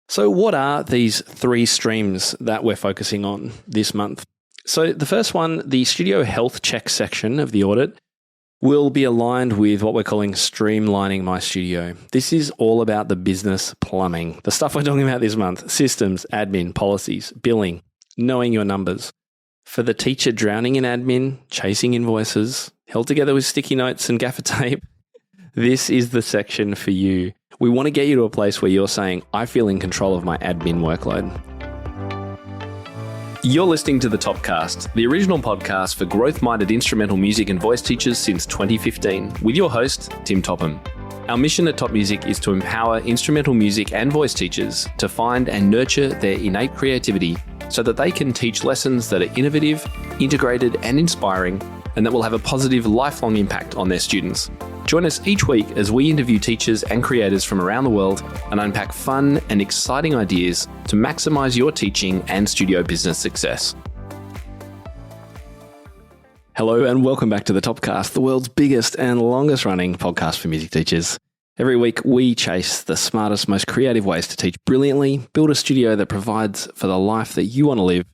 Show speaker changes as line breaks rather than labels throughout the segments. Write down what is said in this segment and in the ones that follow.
So what are these three streams that we're focusing on this month? So the first one, the studio health check section of the audit, will be aligned with what we're calling streamlining my studio. This is all about the business plumbing, the stuff we're talking about this month: systems, admin, policies, billing, knowing your numbers. For the teacher drowning in admin, chasing invoices, held together with sticky notes and gaffer tape, this is the section for you. We want to get you to a place where you're saying, I feel in control of my admin workload. You're listening to the Topcast, the original podcast for growth-minded instrumental music and voice teachers since 2015, with your host, Tim Topham. Our mission at TopMusic is to empower instrumental music and voice teachers to find and nurture their innate creativity so that they can teach lessons that are innovative, integrated, and inspiring, and that will have a positive, lifelong impact on their students. Join us each week as we interview teachers and creators from around the world and unpack fun and exciting ideas to maximize your teaching and studio business success. Hello and welcome back to the Topcast, the world's biggest and longest running podcast for music teachers. Every week we chase the smartest, most creative ways to teach brilliantly, build a studio that provides for the life that you want to live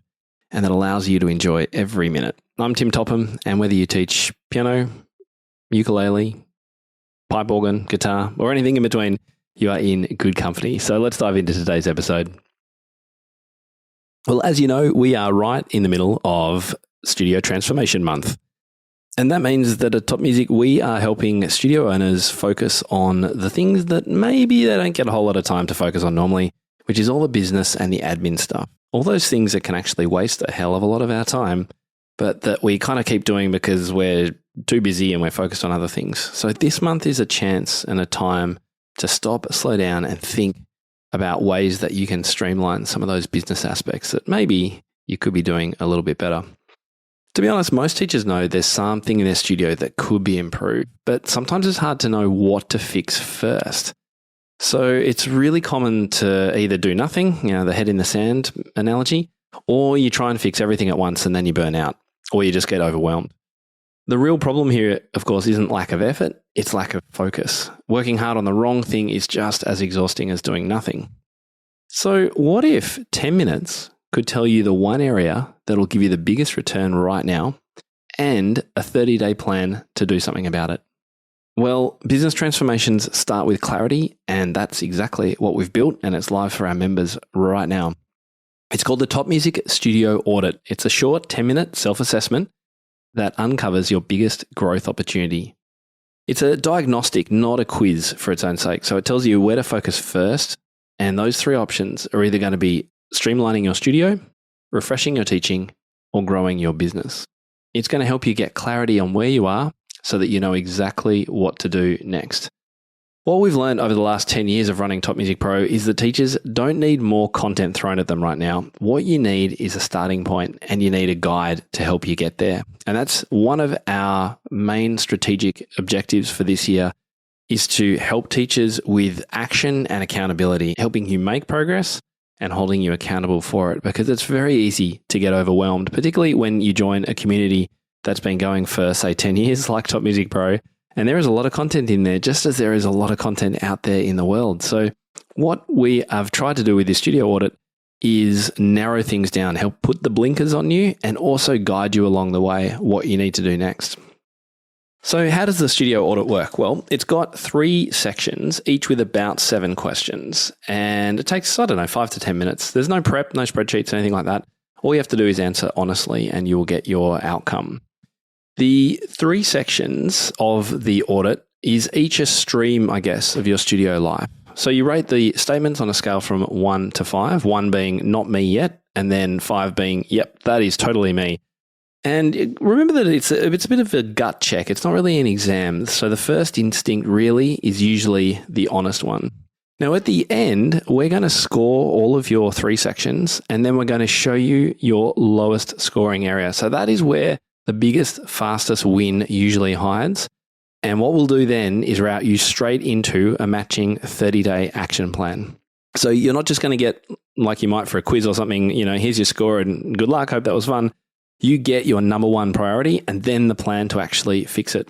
and that allows you to enjoy every minute. I'm Tim Topham, and whether you teach piano, ukulele, pipe organ, guitar, or anything in between, you are in good company. So let's dive into today's episode. Well, as you know, we are right in the middle of Studio Transformation Month. And that means that at TopMusic, we are helping studio owners focus on the things that maybe they don't get a whole lot of time to focus on normally, which is all the business and the admin stuff. All those things that can actually waste a hell of a lot of our time, but that we kind of keep doing because we're too busy and we're focused on other things. So this month is a chance and a time to stop, slow down, and think about ways that you can streamline some of those business aspects that maybe you could be doing a little bit better. To be honest, most teachers know there's something in their studio that could be improved, but sometimes it's hard to know what to fix first. So it's really common to either do nothing, the head in the sand analogy, or you try and fix everything at once and then you burn out, or you just get overwhelmed. The real problem here, of course, isn't lack of effort, it's lack of focus. Working hard on the wrong thing is just as exhausting as doing nothing. So what if 10 minutes could tell you the one area that'll give you the biggest return right now and a 30-day plan to do something about it? Well, business transformations start with clarity, and that's exactly what we've built, and it's live for our members right now. It's called the TopMusic Studio Audit. It's a short 10-minute self-assessment that uncovers your biggest growth opportunity. It's a diagnostic, not a quiz for its own sake. So it tells you where to focus first, and those three options are either going to be streamlining your studio, refreshing your teaching, or growing your business. It's going to help you get clarity on where you are so that you know exactly what to do next. What we've learned over the last 10 years of running TopMusic Pro is that teachers don't need more content thrown at them right now. What you need is a starting point, and you need a guide to help you get there. And that's one of our main strategic objectives for this year, is to help teachers with action and accountability, helping you make progress and holding you accountable for it, because it's very easy to get overwhelmed, particularly when you join a community that's been going for, say, 10 years like TopMusic Pro. And there is a lot of content in there, just as there is a lot of content out there in the world. So what we have tried to do with this studio audit is narrow things down, help put the blinkers on you, and also guide you along the way what you need to do next. So how does the studio audit work? Well, it's got 3 sections, each with about 7 questions. And it takes, 5 to 10 minutes. There's no prep, no spreadsheets, anything like that. All you have to do is answer honestly and you will get your outcome. The 3 sections of the audit is each a stream, I guess, of your studio life. So you rate the statements on a scale from 1 to 5, 1 being not me yet, and then 5 being, yep, that is totally me. And remember that it's a bit of a gut check. It's not really an exam. So the first instinct really is usually the honest one. Now at the end, we're going to score all of your 3 sections, and then we're going to show you your lowest scoring area. So that is where the biggest, fastest win usually hides. And what we'll do then is route you straight into a matching 30-day action plan. So you're not just going to get, like you might for a quiz or something, here's your score and good luck, hope that was fun. You get your number 1 priority and then the plan to actually fix it.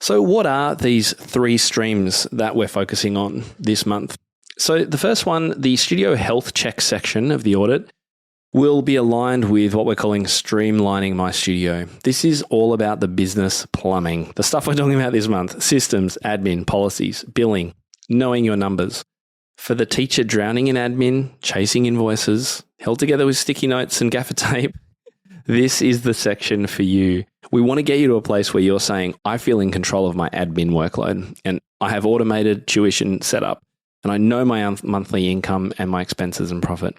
So what are these 3 streams that we're focusing on this month? So the first one, the studio health check section of the audit, will be aligned with what we're calling streamlining my studio. This is all about the business plumbing, the stuff we're talking about this month: systems, admin, policies, billing, knowing your numbers. For the teacher, drowning in admin, chasing invoices, held together with sticky notes and gaffer tape, this is the section for you. We want to get you to a place where you're saying, I feel in control of my admin workload, and I have automated tuition set up, and I know my monthly income and my expenses and profit.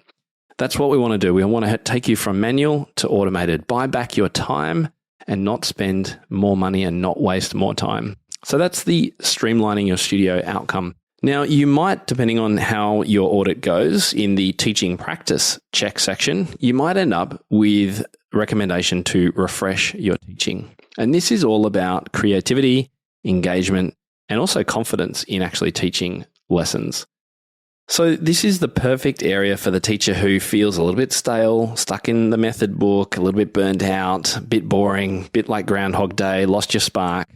That's what we want to do. We want to take you from manual to automated. Buy back your time and not spend more money and not waste more time. So that's the streamlining your studio outcome. Now, you might, depending on how your audit goes in the teaching practice check section, you might end up with recommendation to refresh your teaching. And this is all about creativity, engagement, and also confidence in actually teaching lessons. So this is the perfect area for the teacher who feels a little bit stale, stuck in the method book, a little bit burnt out, a bit boring, a bit like Groundhog Day, lost your spark.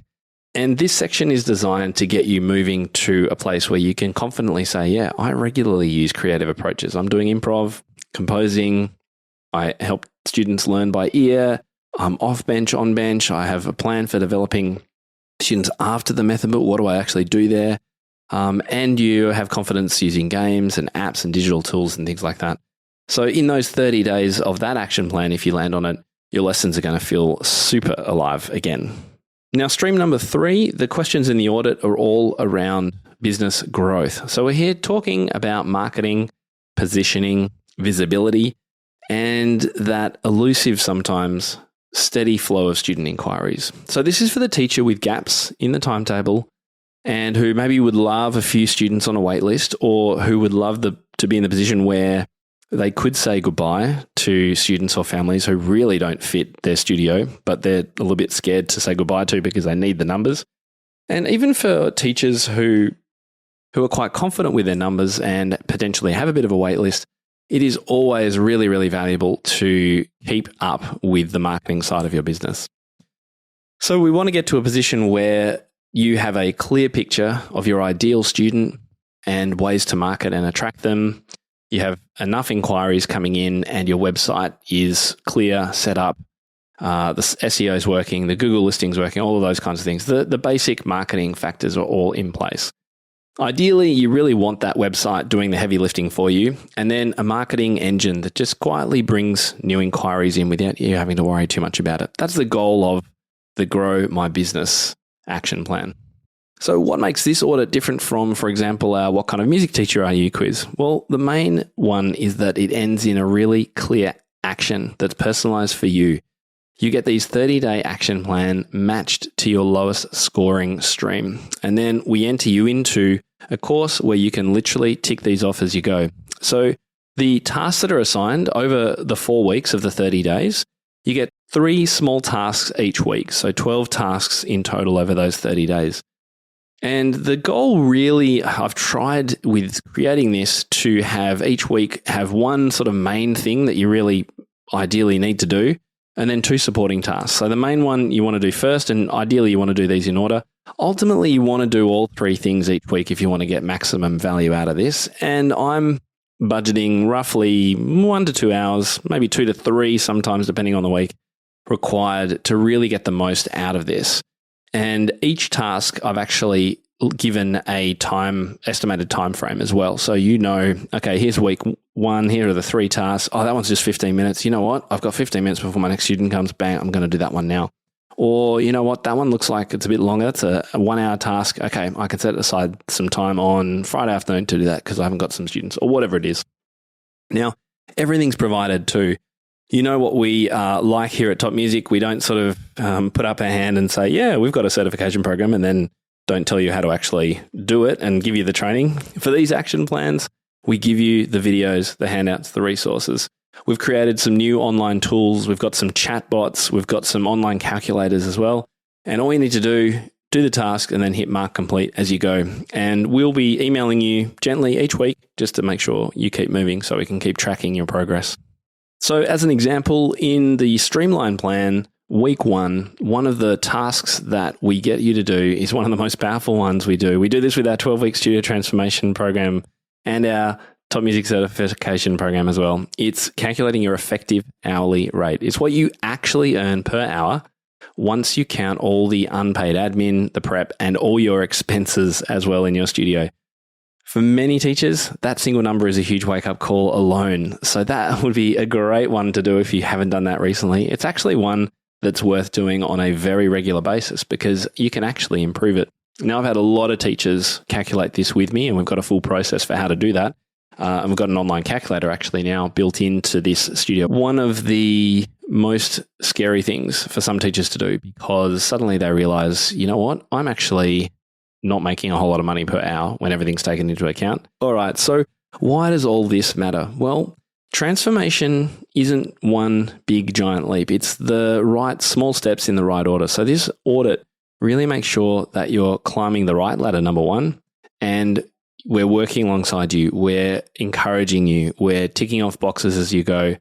And this section is designed to get you moving to a place where you can confidently say, yeah, I regularly use creative approaches. I'm doing improv, composing. I help students learn by ear. I'm off bench, on bench. I have a plan for developing students after the method book. What do I actually do there? And you have confidence using games and apps and digital tools and things like that. So in those 30 days of that action plan, if you land on it, your lessons are going to feel super alive again. Now, stream number 3, the questions in the audit are all around business growth. So we're here talking about marketing, positioning, visibility, and that elusive, sometimes steady flow of student inquiries. So this is for the teacher with gaps in the timetable and who maybe would love a few students on a wait list, or who would love to be in the position where they could say goodbye to students or families who really don't fit their studio, but they're a little bit scared to say goodbye to because they need the numbers. And even for teachers who are quite confident with their numbers and potentially have a bit of a wait list, it is always really, really valuable to keep up with the marketing side of your business. So we want to get to a position where you have a clear picture of your ideal student and ways to market and attract them. You have enough inquiries coming in and your website is clear, set up, the SEO is working, the Google listings working, all of those kinds of things. The basic marketing factors are all in place. Ideally, you really want that website doing the heavy lifting for you, and then a marketing engine that just quietly brings new inquiries in without you having to worry too much about it. That's the goal of the Grow My Business action plan. So what makes this audit different from, for example, what kind of music teacher are you quiz? Well, the main one is that it ends in a really clear action that's personalized for you. You get these 30-day action plan matched to your lowest scoring stream. And then we enter you into a course where you can literally tick these off as you go. So the tasks that are assigned over the 4 weeks of the 30 days, you get 3 small tasks each week. So 12 tasks in total over those 30 days. And the goal really, I've tried with creating this to have each week have one sort of main thing that you really ideally need to do, and then 2 supporting tasks. So the main one you want to do first, and ideally you want to do these in order. Ultimately, you want to do all 3 things each week if you want to get maximum value out of this. And I'm budgeting roughly 1 to 2 hours, maybe 2 to 3 sometimes, depending on the week, required to really get the most out of this. And each task I've actually given a estimated time frame as well. So you know, okay, here's week 1, here are the 3 tasks. Oh, that one's just 15 minutes. You know what? I've got 15 minutes before my next student comes. Bang, I'm going to do that one now. Or you know what? That one looks like it's a bit longer. It's a 1 hour task. Okay, I can set aside some time on Friday afternoon to do that because I haven't got some students or whatever it is. Now, everything's provided too. You know what we like here at Top Music? We don't sort of put up our hand and say, yeah, we've got a certification program, and then don't tell you how to actually do it and give you the training. For these action plans, we give you the videos, the handouts, the resources. We've created some new online tools. We've got some chatbots. We've got some online calculators as well. And all you need to do the task and then hit mark complete as you go. And we'll be emailing you gently each week just to make sure you keep moving so we can keep tracking your progress. So as an example, in the Streamline plan, week 1, one of the tasks that we get you to do is one of the most powerful ones we do. We do this with our 12-week studio transformation program and our Top Music certification program as well. It's calculating your effective hourly rate. It's what you actually earn per hour once you count all the unpaid admin, the prep, and all your expenses as well in your studio. For many teachers, that single number is a huge wake-up call alone. So that would be a great one to do if you haven't done that recently. It's actually one that's worth doing on a very regular basis because you can actually improve it. Now, I've had a lot of teachers calculate this with me, and we've got a full process for how to do that. And we've got an online calculator actually now built into this studio. One of the most scary things for some teachers to do, because suddenly they realize, you know what, I'm actually not making a whole lot of money per hour when everything's taken into account. All right, so why does all this matter? Well, transformation isn't one big giant leap. It's the right small steps in the right order. So this audit really makes sure that you're climbing the right ladder, number one, and we're working alongside you. We're encouraging you. We're ticking off boxes as you go.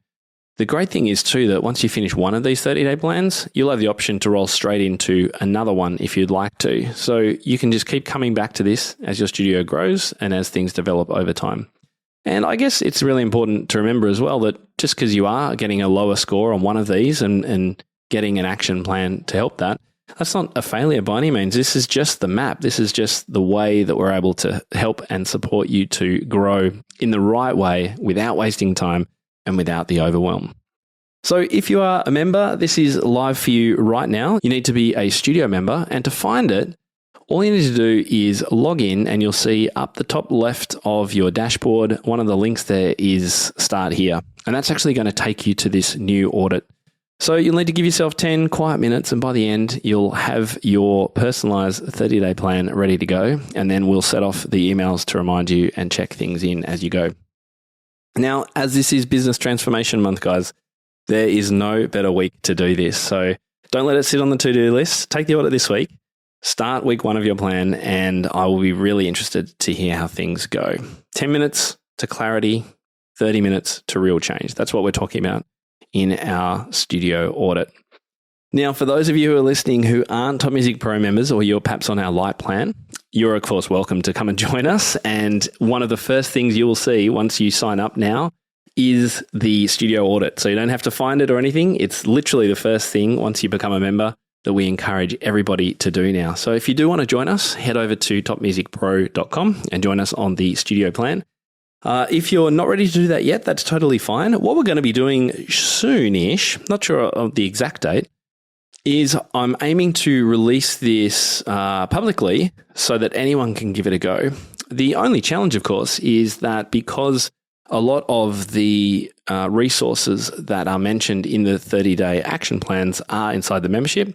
The great thing is too that once you finish one of these 30-day plans, you'll have the option to roll straight into another one if you'd like to. So you can just keep coming back to this as your studio grows and as things develop over time. And I guess it's really important to remember as well that just because you are getting a lower score on one of these and getting an action plan to help that, that's not a failure by any means. This is just the map. This is just the way that we're able to help and support you to grow in the right way without wasting time and without the overwhelm. So if you are a member, this is live for you right now. You need to be a studio member, and to find it, all you need to do is log in, and you'll see up the top left of your dashboard, one of the links there is Start Here. And that's actually going to take you to this new audit. So you'll need to give yourself 10 quiet minutes, and by the end, you'll have your personalized 30-day plan ready to go. And then we'll set off the emails to remind you and check things in as you go. Now, as this is Business Transformation Month, guys, there is no better week to do this. So don't let it sit on the to-do list. Take the audit this week. Start week one of your plan, and I will be really interested to hear how things go. 10 minutes to clarity, 30 minutes to real change. That's what we're talking about in our studio audit. Now, for those of you who are listening who aren't Top Music Pro members, or you're perhaps on our light plan, you're of course welcome to come and join us. And one of the first things you will see once you sign up now is the studio audit. So you don't have to find it or anything. It's literally the first thing once you become a member that we encourage everybody to do now. So if you do want to join us, head over to topmusicpro.com and join us on the studio plan. If you're not ready to do that yet, that's totally fine. What we're going to be doing soon-ish, not sure of the exact date, is I'm aiming to release this publicly so that anyone can give it a go. The only challenge, of course, is that because a lot of the resources that are mentioned in the 30-day action plans are inside the membership,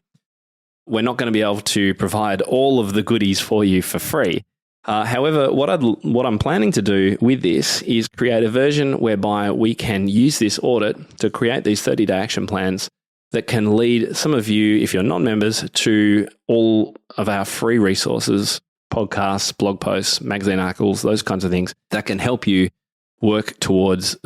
we're not going to be able to provide all of the goodies for you for free. However, what I'm planning to do with this is create a version whereby we can use this audit to create these 30-day action plans that can lead some of you, if you're not members, to all of our free resources, podcasts, blog posts, magazine articles, those kinds of things that can help you work towards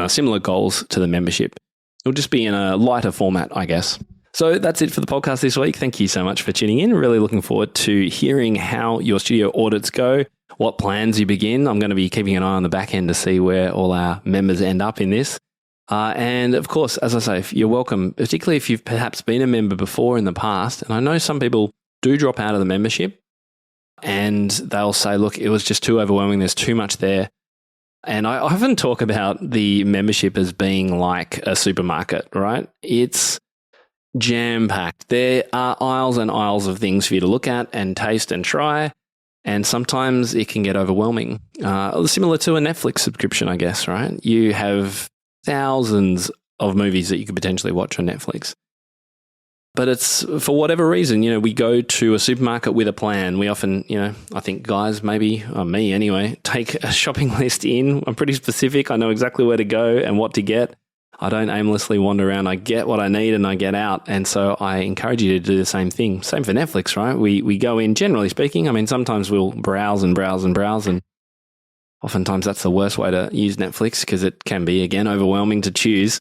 similar goals to the membership. It'll just be in a lighter format, I guess. So that's it for the podcast this week. Thank you so much for tuning in. Really looking forward to hearing how your studio audits go, what plans you begin. I'm going to be keeping an eye on the back end to see where all our members end up in this. And of course, as I say, you're welcome, particularly if you've perhaps been a member before in the past. And I know some people do drop out of the membership and they'll say, look, it was just too overwhelming. There's too much there. And I often talk about the membership as being like a supermarket, right? It's jam-packed. There are aisles and aisles of things for you to look at and taste and try. And sometimes it can get overwhelming. Similar to a Netflix subscription, I guess, right? You have thousands of movies that you could potentially watch on Netflix. But it's, for whatever reason, we go to a supermarket with a plan. We often, I think guys, maybe, or me anyway, take a shopping list in. I'm pretty specific. I know exactly where to go and what to get. I don't aimlessly wander around. I get what I need and I get out. And so I encourage you to do the same thing. Same for Netflix, right? We go in, generally speaking. I mean, sometimes we'll browse and browse and browse, and oftentimes that's the worst way to use Netflix because it can be, again, overwhelming to choose.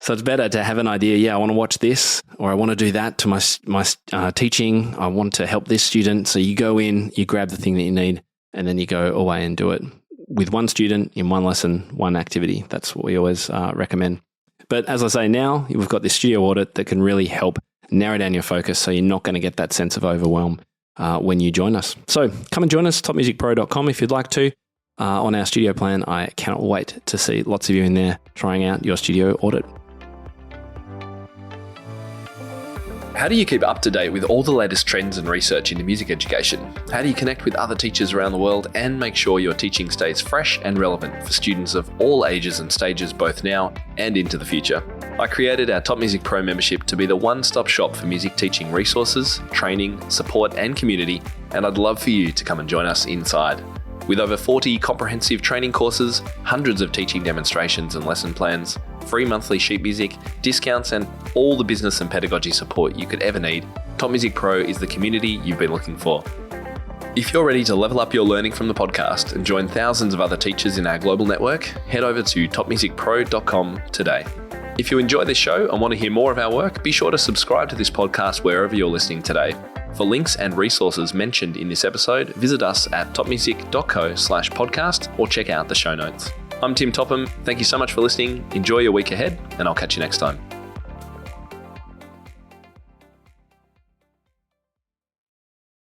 So it's better to have an idea. Yeah, I want to watch this, or I want to do that to my teaching. I want to help this student. So you go in, you grab the thing that you need, and then you go away and do it. with one student in one lesson, one activity. That's what we always recommend. But as I say now, we've got this studio audit that can really help narrow down your focus so you're not going to get that sense of overwhelm when you join us. So come and join us, topmusicpro.com if you'd like to. On our studio plan, I cannot wait to see lots of you in there trying out your studio audit. How do you keep up to date with all the latest trends and research into music education? How do you connect with other teachers around the world and make sure your teaching stays fresh and relevant for students of all ages and stages, both now and into the future? I created our Top Music Pro membership to be the one-stop shop for music teaching resources, training, support, and community, and I'd love for you to come and join us inside. With over 40 comprehensive training courses, hundreds of teaching demonstrations and lesson plans, free monthly sheet music, discounts, and all the business and pedagogy support you could ever need, Top Music Pro is the community you've been looking for. If you're ready to level up your learning from the podcast and join thousands of other teachers in our global network, head over to topmusicpro.com today. If you enjoy this show and want to hear more of our work, be sure to subscribe to this podcast wherever you're listening today. For links and resources mentioned in this episode, visit us at topmusic.co/podcast or check out the show notes. I'm Tim Topham. Thank you so much for listening. Enjoy your week ahead, and I'll catch you next time.